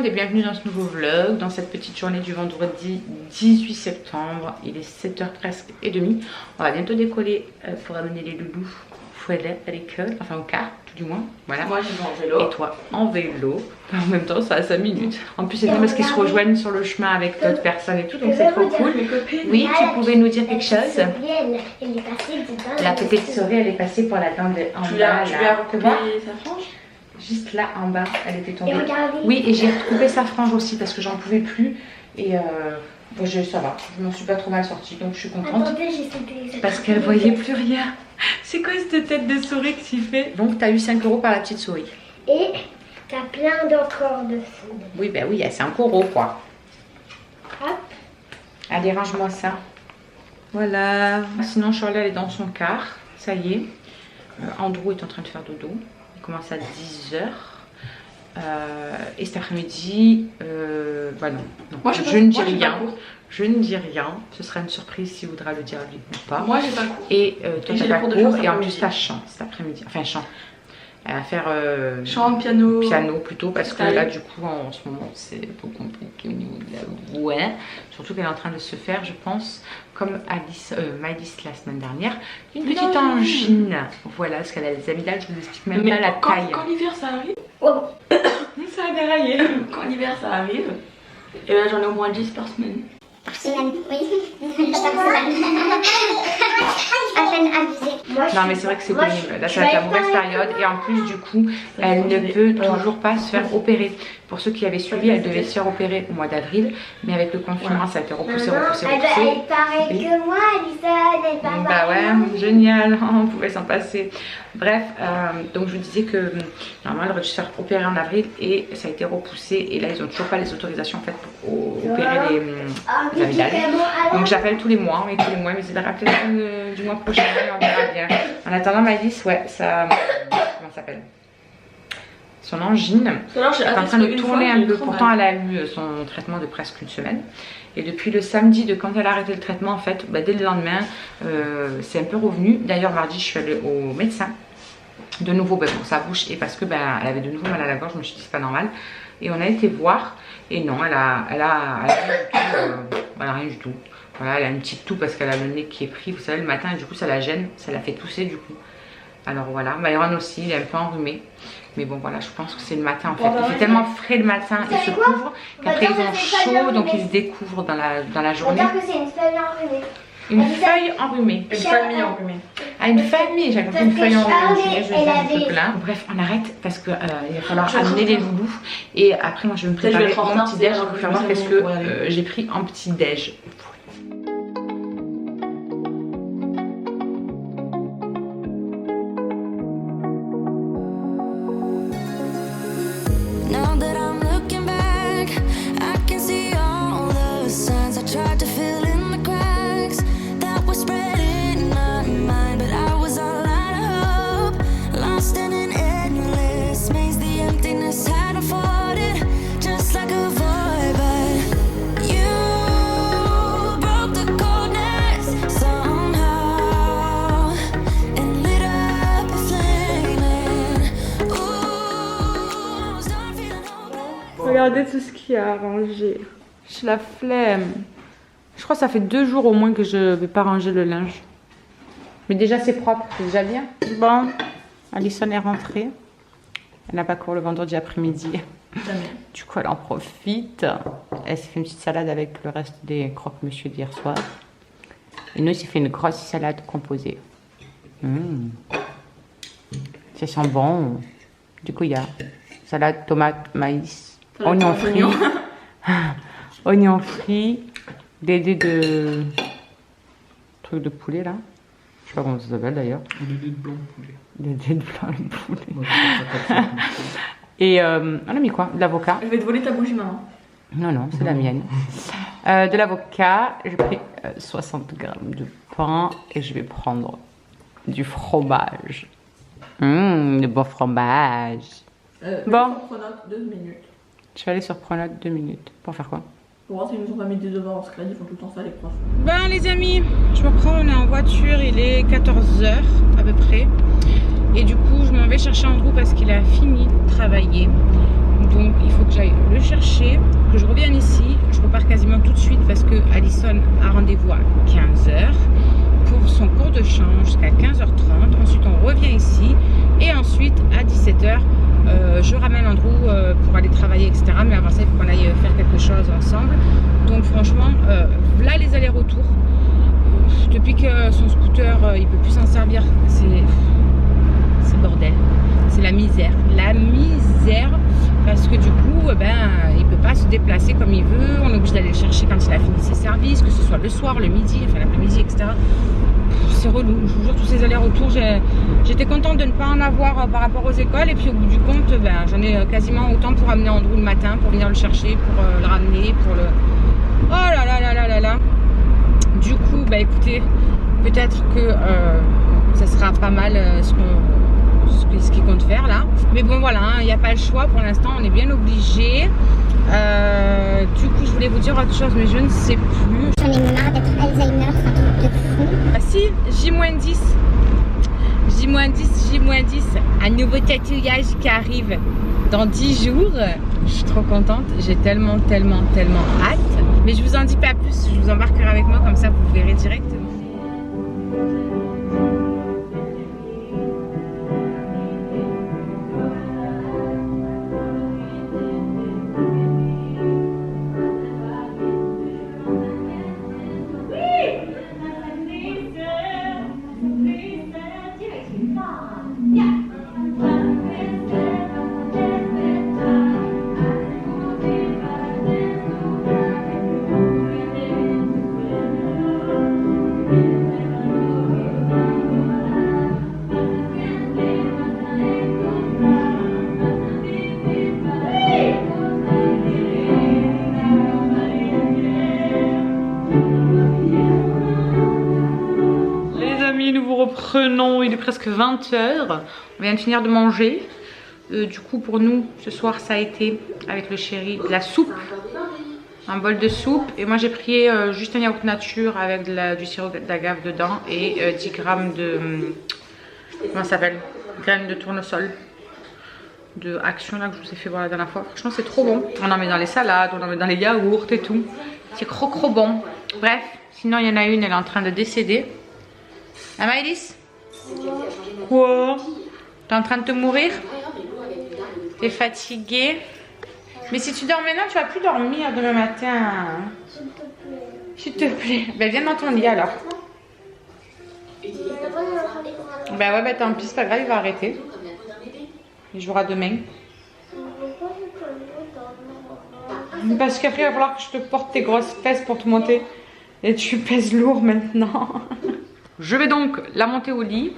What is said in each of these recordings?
monde et bienvenue dans ce nouveau vlog, dans cette petite journée du vendredi 18 septembre. Il est 7h presque et demie. On va bientôt décoller pour amener les loulous Fouelet à l'école, enfin au car tout du moins. Voilà. Moi j'y vais en vélo. Et toi en vélo. En même temps ça a 5 minutes. En plus c'est bien parce qu'ils se rejoignent sur le chemin avec d'autres personnes et tout, donc c'est trop cool. Oui, tu pouvais nous dire quelque chose? La petite souris elle est passée pour la dent en bas. Tu lui as recoupé sa frange? Juste là en bas, elle était tombée. Oui, et j'ai recoupé sa frange aussi parce que j'en pouvais plus. Et bon, ça va, je m'en suis pas trop mal sortie, donc je suis contente. Parce qu'elle voyait plus rien. C'est quoi cette tête de souris que tu fais? Donc tu as eu 5 € par la petite souris. Et tu as plein d'encore de fou. Oui, ben oui, c'est un €, quoi. Hop. Allez, range-moi ça. Voilà. Sinon, Charlie, elle est dans son car. Ça y est. Andrew est en train de faire dodo. Il commence à 10h. Et cet après-midi, bah non. Moi, je ne dis rien. Je ne dis rien. Ce sera une surprise s'il voudra le dire lui ou pas. Moi, j'ai pas cours. Et toi, t'as pas cours. Et en plus, t'as chant cet après-midi. Enfin, chant. Elle va faire chant, piano. Piano plutôt, parce que là, du coup, en ce moment, c'est un peu compliqué au niveau de la voix. Surtout qu'elle est en train de se faire, je pense, comme Maëlys la semaine dernière, une petite angine. Voilà, parce qu'elle a les amygdales, je vous explique même pas la taille. Quand l'hiver ça arrive, Oh. ça a déraillé. Quand l'hiver ça arrive, et là j'en ai au moins 10 par semaine. Par semaine, oui. À peine abusé. Non mais c'est vrai que c'est pénible, là ça va être la mauvaise période et en plus du coup elle ne peut toujours pas se faire opérer. Pour ceux qui avaient suivi, elle devait se faire opérer au mois d'avril, mais avec le confinement ça a été repoussé. Elle paraît que moi, Alissa, elle est pas bah ouais, génial, on pouvait s'en passer. Bref, donc je vous disais que normalement elle aurait dû se faire opérer en avril et ça a été repoussé et là ils ont toujours pas les autorisations en fait pour opérer les amygdales. Donc j'appelle tous les mois et tous les mois, mais c'est de rappeler du mois prochain et on verra bien. En attendant Maëlys, ouais, ça, comment ça s'appelle? Son angine est en train de tourner un peu. Pourtant elle a eu son traitement de presque une semaine. Et depuis le samedi de quand elle a arrêté le traitement en fait, bah, dès le lendemain c'est un peu revenu. D'ailleurs mardi je suis allée au médecin de nouveau bah, pour sa bouche et parce que bah, elle avait de nouveau mal à la gorge. Je me suis dit c'est pas normal. Et on a été voir et non elle a rien du tout. Voilà, elle a une petite toux parce qu'elle a le nez qui est pris, vous savez, le matin et du coup ça la gêne, ça la fait tousser du coup. Alors voilà, Myron aussi, il est un peu enrhumé. Mais bon voilà, je pense que c'est le matin en fait. Il fait tellement frais le matin, ils se couvrent qu'après ils ont chaud, donc ils se découvrent dans la journée. On que c'est une feuille enrhumée. Une feuille enrhumée. Une famille enrhumée. Ah, une famille, j'ai compris une feuille enrhumée. Je vais plein. Bref, on arrête parce qu'il va falloir amener les loulous. Et après, moi je vais me préparer mon petit déj. Je vais vous faire voir qu'est-ce que j'ai pris en petit déj. Regardez tout ce qu'il y a à ranger. J'ai la flemme. Je crois que ça fait 2 jours au moins que je vais pas ranger le linge. Mais déjà c'est propre, c'est déjà bien. Bon, Alison est rentrée. Elle n'a pas cours le vendredi après-midi. Du coup elle en profite. Elle s'est fait une petite salade avec le reste des croque-monsieur d'hier soir. Et nous, il s'est fait une grosse salade composée. Ça sent bon. Du coup il y a salade, tomate, maïs. Oignon frit, oignon frit, des dés de trucs de poulet là, je sais pas comment ça s'appelle d'ailleurs. Des dés de blanc de poulet. Des dés de blanc de poulet. Et on a mis quoi? De l'avocat. Je vais te voler ta bougie maman. Non non, c'est la mienne. De l'avocat, j'ai pris 60 grammes de pain et je vais prendre du fromage. De bon fromage. Bon. Pronote 2 minutes. Je vais aller sur Pronote 2 minutes. Pour faire quoi? Pour voir s'ils nous ont pas mis des devoirs en scred, ils font tout le temps ça les profs. Ben les amis, je me prends, on est en voiture, il est 14h à peu près. Et du coup, je m'en vais chercher Andrew parce qu'il a fini de travailler. Donc il faut que j'aille le chercher, que je revienne ici. Je repars quasiment tout de suite parce que Alison a rendez-vous à 15h pour son cours de chant jusqu'à 15h30. Ensuite on revient ici et ensuite à 17h je ramène Andrew pour aller travailler, etc. Mais avant ça il faut qu'on aille faire quelque chose ensemble. Donc franchement là les allers-retours, depuis que son scooter il peut plus s'en servir, c'est bordel, c'est la misère parce que du coup il peut pas se déplacer comme il veut. On est obligé d'aller le chercher quand il a fini ses services, que ce soit le soir, le midi, enfin l'après-midi, etc. C'est relou, je vous jure, tous ces allers-retours. J'étais contente de ne pas en avoir par rapport aux écoles, et puis au bout du compte j'en ai quasiment autant pour amener Andrew le matin, pour venir le chercher, pour le ramener, pour le... Oh là là là là là là. Du coup écoutez, peut-être que ça sera pas mal ce qu'il compte faire là, mais bon voilà, il n'y a pas le choix pour l'instant, on est bien obligé. Du coup je voulais vous dire autre chose mais je ne sais plus. J'en ai marre d'être Alzheimer, c'est un truc de fou. Ah si, J-10, J-10, un nouveau tatouage qui arrive dans 10 jours. Je suis trop contente, j'ai tellement hâte, mais je vous en dis pas plus, je vous embarquerai avec moi, comme ça vous verrez directement. Reprenons, il est presque 20h, on vient de finir de manger. Du coup pour nous ce soir ça a été avec le chéri de la soupe, un bol de soupe, et moi j'ai pris juste un yaourt nature avec du sirop d'agave dedans et 10 grammes de comment ça s'appelle, graines de tournesol de Action là que je vous ai fait voir la dernière fois. Franchement c'est trop bon, on en met dans les salades, on en met dans les yaourts et tout, c'est trop bon. Bref, sinon il y en a une, elle est en train de décéder. Ah Maëlys? Quoi? T'es en train de te mourir? T'es fatiguée? Mais si tu dors maintenant, tu vas plus dormir demain matin. S'il te plaît. Ben viens dans ton lit alors. Ben ouais, tant pis, c'est pas grave, il va arrêter. Il jouera demain. Parce qu'après il va falloir que je te porte tes grosses fesses pour te monter. Et tu pèses lourd maintenant. Je vais donc la monter au lit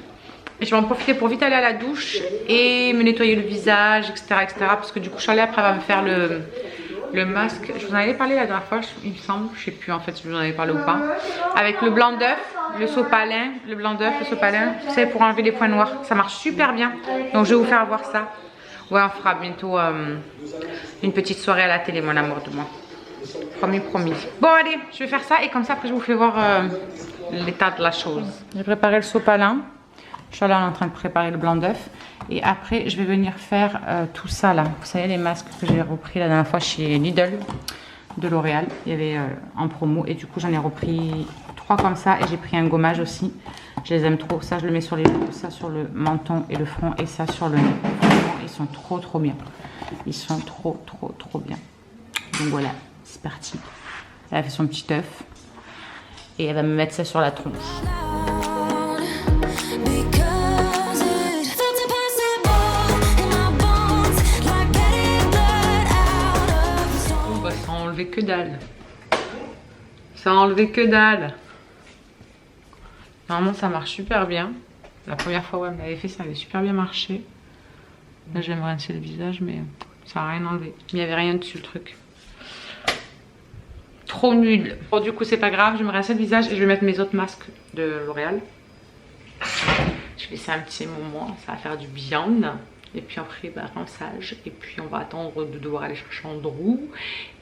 et je vais en profiter pour vite aller à la douche et me nettoyer le visage, etc. Parce que du coup Charlie après va me faire le masque. Je vous en avais parlé la dernière fois, il me semble, je sais plus en fait si je vous en avais parlé ou pas. Avec le blanc d'œuf, le sopalin, le blanc d'œuf, le sopalin, vous savez, pour enlever les points noirs. Ça marche super bien, donc je vais vous faire voir ça. Ouais, on fera bientôt une petite soirée à la télé, mon amour de moi. Promis. Bon allez, je vais faire ça et comme ça après je vous fais voir l'état de la chose. J'ai préparé le sopalin. Je suis là en train de préparer le blanc d'œuf. Et après je vais venir faire tout ça là. Vous savez les masques que j'ai repris la dernière fois chez Lidl de L'Oréal. Il y avait en promo et du coup j'en ai repris 3 comme ça. Et j'ai pris un gommage aussi. Je les aime trop. Ça je le mets sur les joues, ça sur le menton et le front et ça sur le nez. Franchement ils sont trop bien. Ils sont trop bien. Donc voilà. C'est parti. Elle a fait son petit œuf et elle va me mettre ça sur la tronche. Oh bah ça a enlevé que dalle. Ça a enlevé que dalle. Normalement ça marche super bien. La première fois où elle m'avait fait ça avait super bien marché. Là je vais me rincer le visage mais ça n'a rien enlevé. Il n'y avait rien dessus le truc. Trop nul. Bon du coup c'est pas grave, je vais me rincer le visage et je vais mettre mes autres masques de L'Oréal. Je vais laisser un petit moment, ça va faire du bien. Et puis après rinçage. Et puis on va attendre de devoir aller chercher Andrew.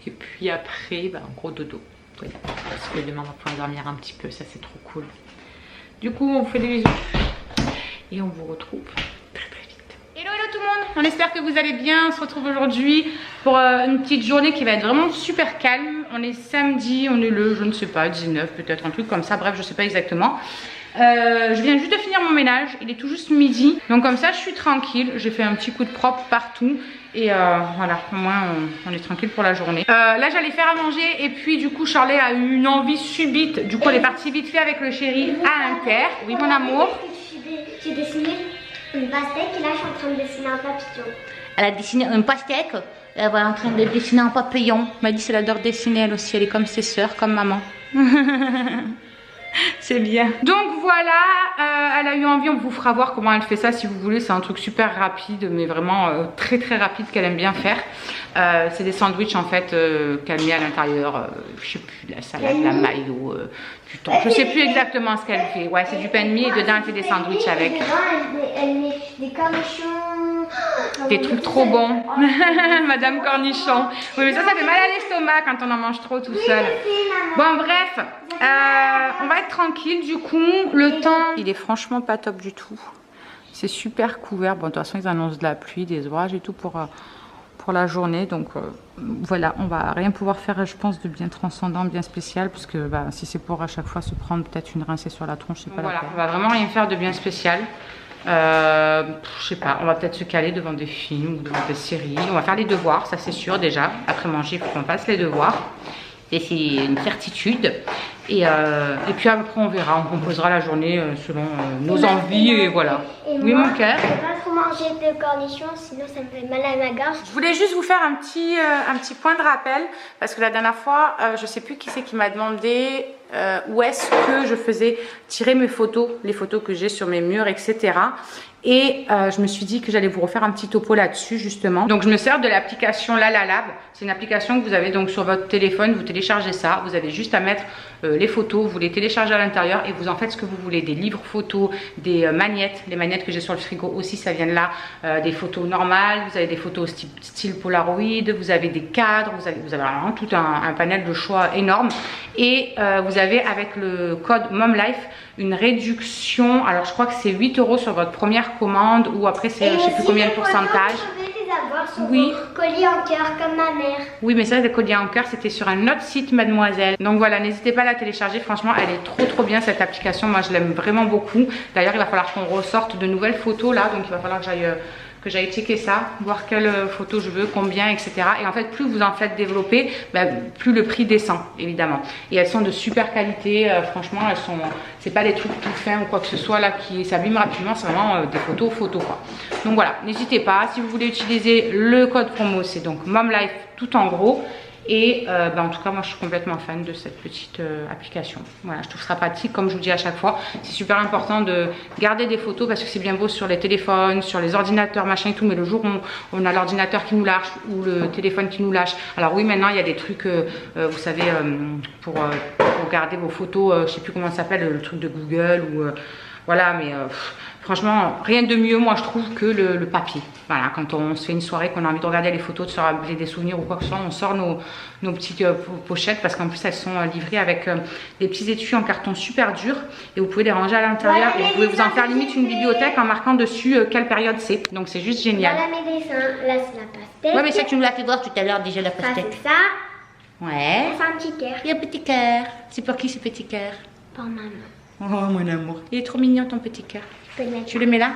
Et puis après gros dodo. Oui, parce que demain on va pouvoir dormir un petit peu, ça c'est trop cool. Du coup on vous fait des bisous. Et on vous retrouve très vite. Hello tout le monde, on espère que vous allez bien. On se retrouve aujourd'hui pour une petite journée qui va être vraiment super calme. On est samedi, on est le, je ne sais pas, 19 peut-être, un truc comme ça, bref je sais pas exactement. Je viens juste de finir mon ménage, il est tout juste midi, donc comme ça je suis tranquille. J'ai fait un petit coup de propre partout et voilà, au moins on est tranquille pour la journée. Là j'allais faire à manger et puis du coup Charlie a eu une envie subite, du coup elle est partie vite fait avec le chéri à Inter. Oui mon amour. J'ai dessiné une pastèque et là je suis en train de dessiner un papillon. Elle a dessiné une pastèque, elle est en train de dessiner un papillon. Elle m'a dit qu'elle adore dessiner elle aussi, elle est comme ses sœurs, comme maman. C'est bien. Donc voilà, elle a eu envie, on vous fera voir comment elle fait ça si vous voulez. C'est un truc super rapide, mais vraiment très rapide qu'elle aime bien faire. C'est des sandwichs en fait qu'elle met à l'intérieur, je sais plus, la salade, la mayo, du thon. Je sais plus exactement ce qu'elle fait. Ouais, c'est du pain de mie et dedans elle fait des sandwichs avec. Elle met des cornichons. Des trucs trop bons. Madame Cornichon. Oui mais ça fait mal à l'estomac quand on en mange trop tout seul. Bon bref, on va être tranquille du coup. Le temps, il est franchement pas top du tout. C'est super couvert. Bon de toute façon ils annoncent de la pluie, des orages et tout pour la journée. Donc voilà, on va rien pouvoir faire je pense de bien transcendant, bien spécial. Parce que bah, si c'est pour à chaque fois se prendre peut-être une rincée sur la tronche, c'est pas la peine. On va vraiment rien faire de bien spécial. Je sais pas, on va peut-être se caler devant des films ou devant des séries. On va faire les devoirs, ça c'est sûr déjà. Après manger, il faut qu'on fasse les devoirs. Et c'est une certitude. Et puis après on verra, on composera la journée selon nos envies et voilà. Oui mon cœur. Je ne peux pas trop manger de cornichons, sinon ça me fait mal à ma gorge. Je voulais juste vous faire un petit point de rappel. Parce que la dernière fois, je sais plus qui c'est qui m'a demandé où est-ce que je faisais tirer mes photos, les photos que j'ai sur mes murs, etc. Et je me suis dit que j'allais vous refaire un petit topo là-dessus justement. Donc je me sers de l'application LalaLab. C'est une application que vous avez donc sur votre téléphone. Vous téléchargez ça. Vous avez juste à mettre les photos. Vous les téléchargez à l'intérieur et vous en faites ce que vous voulez. Des livres photos, des magnettes. Les magnettes que j'ai sur le frigo aussi, ça vient de là. Des photos normales. Vous avez des photos style Polaroid. Vous avez des cadres. Vous avez vraiment tout un panel de choix énorme. Et vous avez avec le code MomLife une réduction. Alors je crois que c'est 8 € sur votre première commande ou après c'est je sais plus combien de pourcentage. Vous pouvez les avoir sur oui. vos colliers en cœur comme ma mère. Oui mais ça les colliers en cœur c'était sur un autre site mademoiselle. Donc voilà, n'hésitez pas à la télécharger, franchement elle est trop bien cette application. Moi je l'aime vraiment beaucoup. D'ailleurs il va falloir qu'on ressorte de nouvelles photos là, donc il va falloir que j'aille checker ça, voir quelle photo je veux, combien, etc. Et en fait, plus vous en faites développer, plus le prix descend, évidemment. Et elles sont de super qualité, franchement, elles sont, c'est pas des trucs tout fins ou quoi que ce soit là qui s'abîment rapidement, c'est vraiment des photos quoi. Donc voilà, n'hésitez pas, si vous voulez utiliser le code promo, c'est donc MomLife tout en gros. Et en tout cas moi je suis complètement fan de cette petite application. Voilà, je trouve ça pratique comme je vous dis à chaque fois. C'est super important de garder des photos parce que c'est bien beau sur les téléphones, sur les ordinateurs machin et tout, mais le jour où on a l'ordinateur qui nous lâche ou le téléphone qui nous lâche. Alors oui maintenant il y a des trucs vous savez pour garder vos photos, je sais plus comment ça s'appelle, le truc de Google ou voilà, mais franchement, rien de mieux, moi je trouve, que le papier. Voilà, quand on se fait une soirée, qu'on a envie de regarder les photos, de se rappeler des souvenirs ou quoi que ce soit, on sort nos petites pochettes parce qu'en plus elles sont livrées avec des petits étuis en carton super dur et vous pouvez les ranger à l'intérieur et vous pouvez vous en faire limite une bibliothèque en marquant dessus quelle période c'est. Donc c'est juste génial. Voilà mes dessins, là c'est la pastèque. Ouais, mais ça tu nous l'as fait voir tout à l'heure déjà la pastèque. Ça c'est ça. Ouais. C'est un petit cœur. Il y a un petit cœur. C'est pour qui ce petit cœur? Pour maman. Oh mon amour. Il est trop mignon ton petit cœur. Tu le mets là.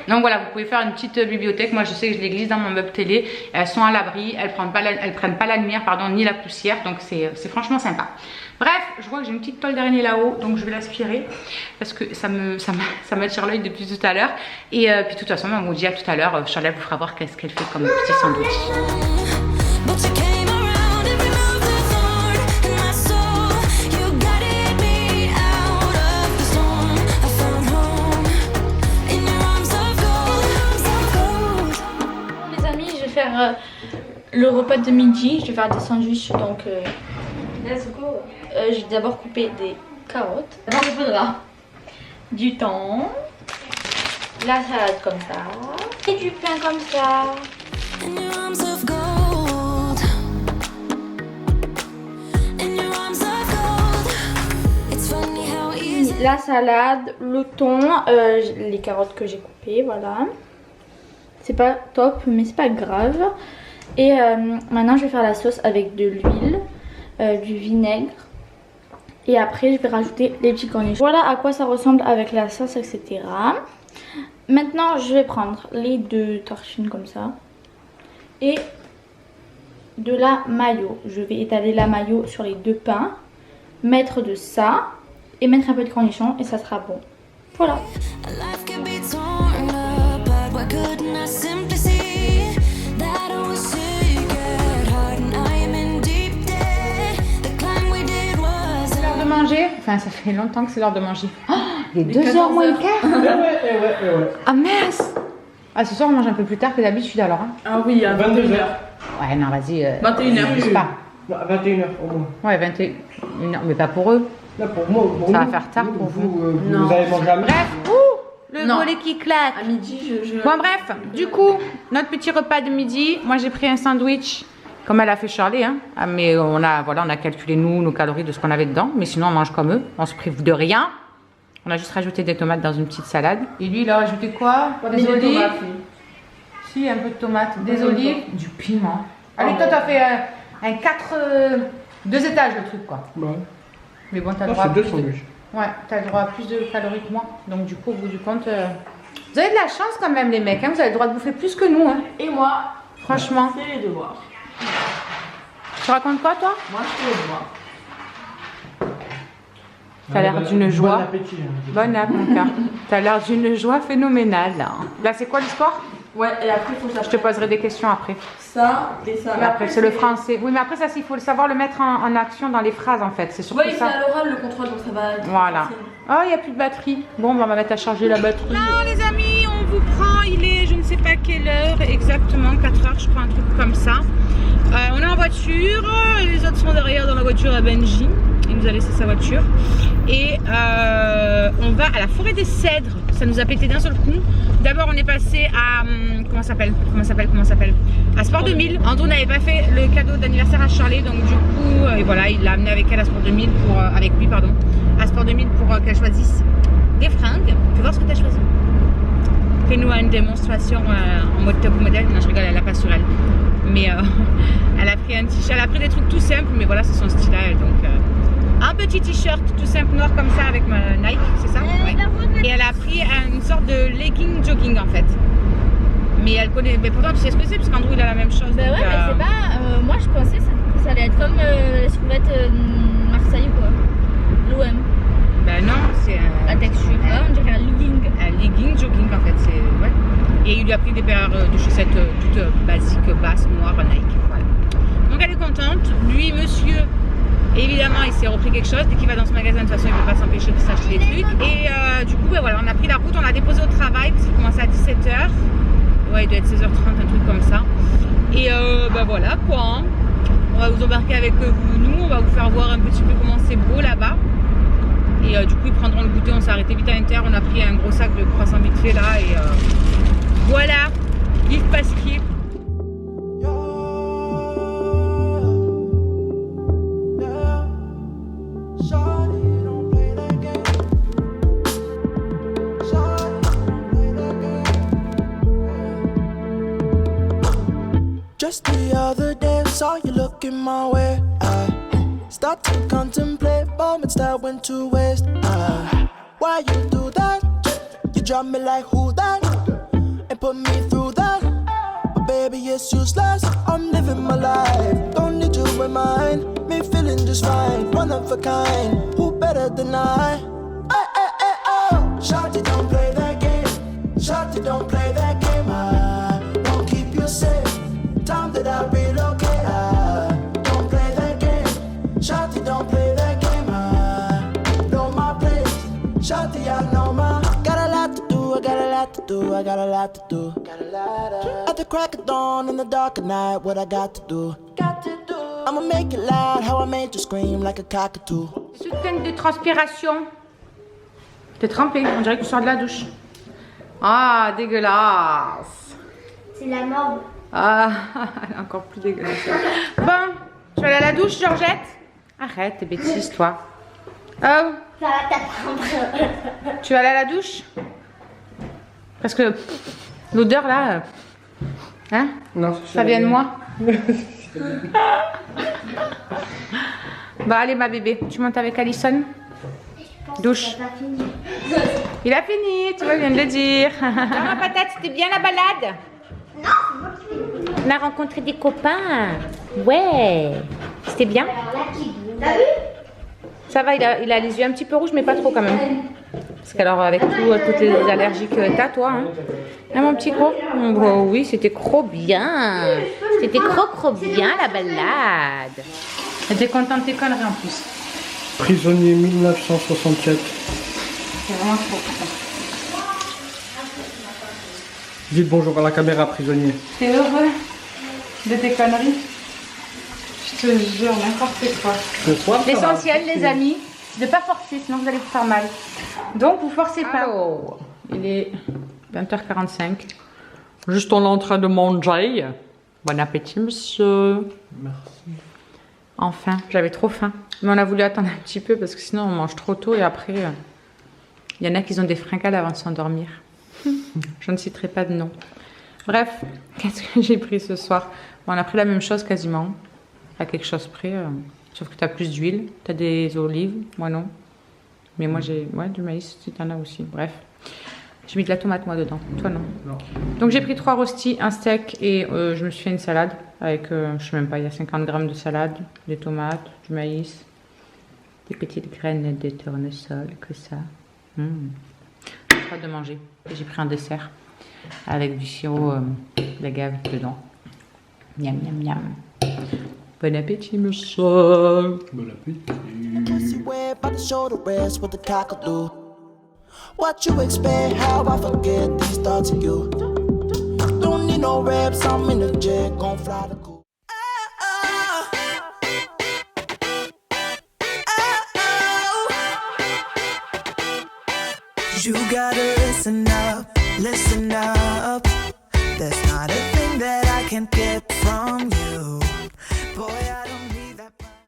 Donc voilà, vous pouvez faire une petite bibliothèque. Moi je sais que je les glisse dans mon meuble télé. Elles sont à l'abri, elles prennent pas la lumière pardon, ni la poussière. Donc c'est franchement sympa. Bref, je vois que j'ai une petite toile d'araignée là-haut. Donc je vais l'aspirer. Parce que ça m'attire l'œil depuis tout à l'heure. Et puis de toute façon, on vous dit à tout à l'heure. Charlotte vous fera voir qu'est-ce qu'elle fait comme petit sandwich. Le repas de midi, je vais faire des sandwichs donc let's go. Je vais d'abord couper des carottes. Donc il faudra du thon, la salade comme ça et du pain comme ça. La salade, le thon, les carottes que j'ai coupées, voilà. C'est pas top, mais c'est pas grave. Et maintenant, je vais faire la sauce avec de l'huile, du vinaigre. Et après, je vais rajouter les petits cornichons. Voilà à quoi ça ressemble avec la sauce, etc. Maintenant, je vais prendre les 2 torchines comme ça. Et de la mayo. Je vais étaler la mayo sur les 2 pains. Mettre de ça. Et mettre un peu de cornichons. Et ça sera bon. Voilà. Manger. Enfin, ça fait longtemps que c'est l'heure de manger. Oh, il est 2h moins le quart. Ouais. Ah mince. Ah, ce soir on mange un peu plus tard que d'habitude alors. Hein. Ah oui, à 22h. Ouais, non, vas-y. 21h. Pas. Non, à 21h au moins. Ouais, 21h, mais pas pour eux. Là, pour moi, ça va faire tard pour vous. Vous allez manger à midi. Bref, le volet qui claque. À midi, Bon, bref, du coup, notre petit repas de midi. Moi, j'ai pris un sandwich. Comme elle a fait Charlie, hein. Mais on a calculé nos calories de ce qu'on avait dedans. Mais sinon, on mange comme eux. On se prive de rien. On a juste rajouté des tomates dans une petite salade. Et lui, il a rajouté quoi? Des olives. Tomates, oui. Si, un peu de tomates, des olives, du piment. Allez, toi, t'as fait un 2 étages le truc, quoi. Ouais. Mais bon, t'as le droit à plus de... Ouais, t'as le droit à plus de calories que moi. Donc, du coup, au bout du compte, vous avez de la chance quand même, les mecs. Hein. Vous avez le droit de bouffer plus que nous. Hein. Et moi, franchement. c'est les devoirs. Tu racontes quoi, toi? Moi, je fais les devoirs. T'as l'air d'une joie. Bon appétit. Bonne appétit, mon cœur. T'as l'air d'une joie phénoménale. Là, c'est quoi l'histoire? Ouais, et après, il faut que je te poserai des questions après. Ça et ça. Mais après, c'est le français. Oui, mais après, ça, il faut le savoir le mettre en action dans les phrases, en fait. C'est surtout ça. Oui, c'est à l'oral le contrôle, donc ça va être voilà. facile. Oh, il n'y a plus de batterie. Bon, on va mettre à charger la batterie. Non, les amis, on vous prend. Il est, je ne sais pas quelle heure exactement, 4h, je crois, un truc comme ça. On est en voiture. Les autres sont derrière dans la voiture à Benji. Il nous a laissé sa voiture. Et on va à la forêt des cèdres. Ça nous a pété d'un seul coup. D'abord, on est passé à... Comment ça s'appelle à Sport 2000. Andrew n'avait pas fait le cadeau d'anniversaire à Charlie. Donc du coup, et voilà, il l'a amené avec elle à Sport 2000 à Sport 2000 pour qu'elle choisisse des fringues. Tu vas voir ce que tu as choisi. Fais-nous une démonstration en mode top modèle. Non, je rigole, elle l'a pas sur elle. Mais elle a pris un t-shirt. Elle a pris des trucs tout simples. Mais voilà, c'est son style à elle. Donc... un petit t-shirt tout simple noir comme ça avec ma Nike, c'est ça? Ouais. Et elle a pris une sorte de legging jogging en fait. Mais elle connaît, mais pourtant tu sais ce que c'est parce qu'Andrew il a la même chose. Bah donc, ouais, mais c'est pas. Moi je pensais ça allait être comme les sous-vêtements Marseille quoi. L'OM. Bah non, c'est la texture, on dirait un legging. Un legging jogging en fait, c'est. Ouais. Et il lui a pris des paires de chaussettes toutes basiques, basses, noires, Nike. Voilà. Donc elle est contente. Lui, monsieur. Évidemment, il s'est repris quelque chose. Dès qu'il va dans ce magasin, de toute façon, il ne peut pas s'empêcher de s'acheter des trucs. Et du coup, ben voilà, on a pris la route, on l'a déposé au travail parce qu'il commençait à 17h. Ouais, il doit être 16h30, un truc comme ça. Et ben voilà quoi. Hein. On va vous embarquer avec nous, on va vous faire voir un petit peu comment c'est beau là-bas. Et du coup, ils prendront le goûter. On s'est arrêté vite à l'intérieur. On a pris un gros sac de croissants vite fait là. Et voilà, Yves Pasquier. Just the other day, saw you looking my way. I start to contemplate moments that went to waste. Why you do that? You drop me like who that? And put me through that. But baby, it's useless. I'm living my life. Don't need you in mine. Me feeling just fine. One of a kind. Who better than I? Oh. Shawty, don't play that game. Shawty, don't play that game. I won't keep you safe. Time that I relocate, don't play that game. Shawty, don't play that game. I know my place. Shawty, I know my. Got a lot to do, I got a lot to do, I got a lot to do. At the crack of dawn, in the dark of night, what I got to do? I'ma make it loud, how I made you scream like a cockatoo. Soutien de transpiration. T'es trempé, on dirait que tu sors de la douche. Ah, dégueulasse. C'est la mort. Ah, encore plus dégueulasse. Bon, tu vas aller à la douche, Georgette? Arrête tes bêtises, toi. Oh. Ça va t'apprendre. Tu vas aller à la douche? Parce que l'odeur là, Hein? Non, Ça vient de moi. Bah allez ma bébé, tu montes avec Alison. Douche. Il a fini, tu vois, je viens de le dire. Ma patate, c'était bien la balade? On a rencontré des copains. Ouais. C'était bien? T'as vu? Ça va, il a les yeux un petit peu rouges, mais pas trop quand même. Parce qu'alors, avec toutes les allergies que t'as, toi, hein. Ah, mon petit gros. Oh, oui, c'était trop bien. C'était trop bien la balade. T'es content de tes conneries en plus. Prisonnier 1967. C'est vraiment trop. Dites bonjour à la caméra, prisonnier. T'es heureux de tes conneries? Je te jure, n'importe quoi. Ce soir, ça va. L'essentiel, les amis, de pas forcer, sinon vous allez vous faire mal. Donc, vous forcez pas. Il est 20h45. Juste on est en train de manger. Bon appétit, monsieur. Merci. Enfin, j'avais trop faim. Mais on a voulu attendre un petit peu parce que sinon on mange trop tôt et après, il y en a qui ont des fringales avant de s'endormir. Je ne citerai pas de nom. Bref, qu'est-ce que j'ai pris ce soir? Bon, on a pris la même chose quasiment, à quelque chose près, sauf que tu as plus d'huile, tu as des olives, moi non. Mais moi j'ai du maïs, si tu en as aussi. Bref, j'ai mis de la tomate moi dedans, toi non. Non. Donc j'ai pris 3 rostis, un steak et je me suis fait une salade avec, je sais même pas, il y a 50 grammes de salade, des tomates, du maïs, des petites graines de tournesol, que ça. J'ai hâte de manger. Et j'ai pris un dessert avec du sirop d'agave dedans. Miam miam miam. Bon appétit monsieur. Bon appétit. Pussy wet by the shoulder rest what the cock'll do. What you expect, how I forget these thoughts of you. Don't need no reps, I'm in the jet, gon' fly the cool. You gotta listen up, listen up.